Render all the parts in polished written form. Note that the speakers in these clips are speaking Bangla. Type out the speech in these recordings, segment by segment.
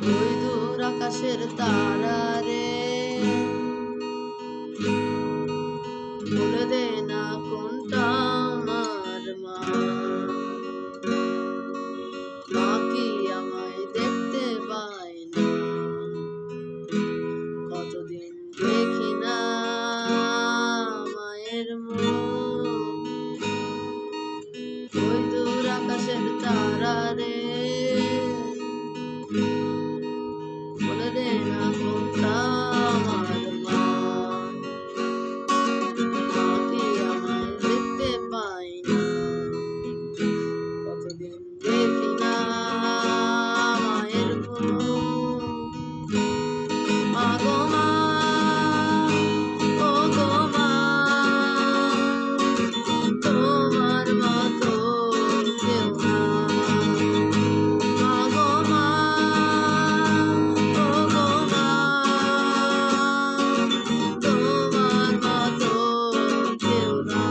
ওই দূর আকাশের তারা রে, বলে দে না কোনটা আমার মা। মা কি আমায় দেখতে পায় না, কতদিন দেখি না মায়ের মুখ। ওই দূর আকাশের তারা রে, বলে দে না কোনটা আমার মা। মা কি আমায় দেখতে পায় না, কতদিন দেখি না মায়ের মুখ। মা গো মা, ও গো মা, তোমার মতো কেউ না। মা গো মা, ও গো মা, তোমার মতো কেউ না।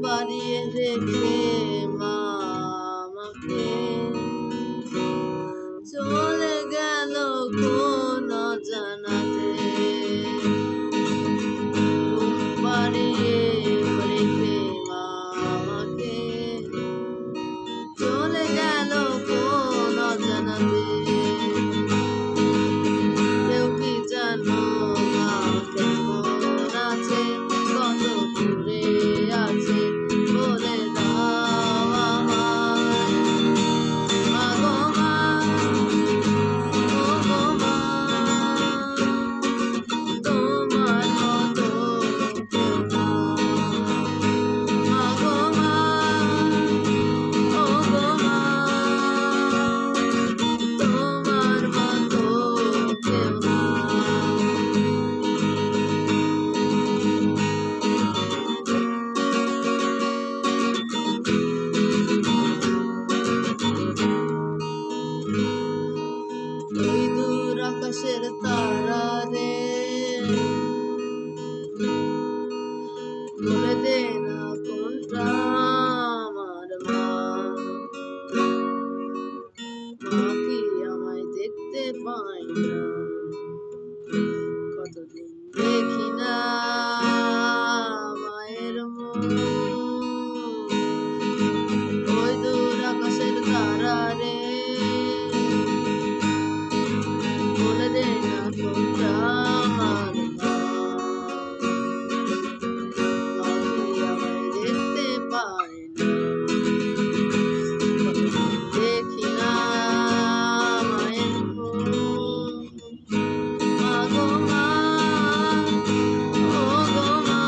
বাড়িয়ে রেখে মা আমাকে চলে গেল কোন অজানাতে। বাড়িয়ে রেখে মা আমাকে চলে গেল কোন অজানাতে। কেউ কি জানো মা কেমন আছে, কত দূরে আছে, বলে দাও আমায়। মা গো মা, ও গো মা, তোমার মতো কেউ না। মা গো মা, ও গো মা, তোমার মতো কেউ না। ওই দূর আকাশের তারা রে, বলে দে না কোনটা আমার মা। মা কি আমায় দেখতে পায় না, কতদিন দেখি না মায়ের মুখ। ওই দূর আকাশের তারা রে, বলে দে না কোনটা আমার মা। মা কি আমায় দেখতে পায় না, কতদিন দেখি না মায়ের মুখ। মা গো মা, ও গো মা,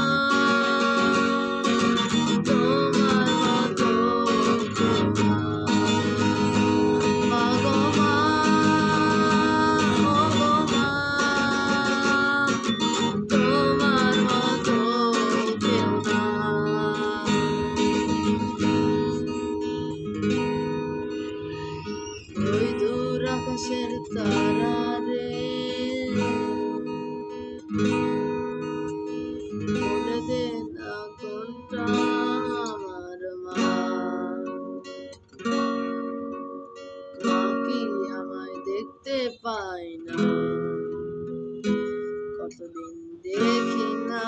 তোমার মতো কেউ না। মা গো মা, ও গো মা, তোমার মতো কেউ না। ওই দূর আকাশের তারা রে, বলে দে না কোনটা আমার মা। মা কি আমায় দেখতে পায় না, কতদিন দেখি না